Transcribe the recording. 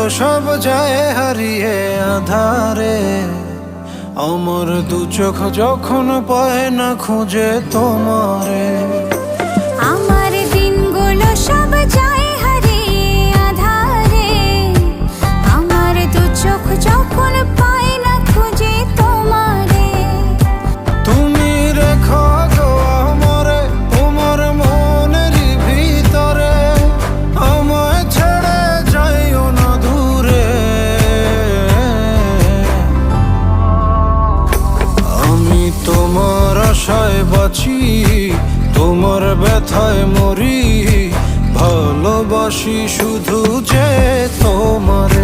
সব যায় হারিয়ে আধারে। আমার দু চোখ যখন পায় না খুঁজে তোমারে। আমার দিনগুলো সব যায় হারিয়ে আঁধারে। আমার দু চোখ যখন পায় না খুঁজে তোমারে। তুমি রেখো গো আমারে তোমার মনেরই ভিতরে, আমায় ছেড়ে যাইও না দূরে। আমি তোমার আশায় বাঁচি, তোমার ব্যথায় মরি, ভালোবাসি শুধু যে তোমার।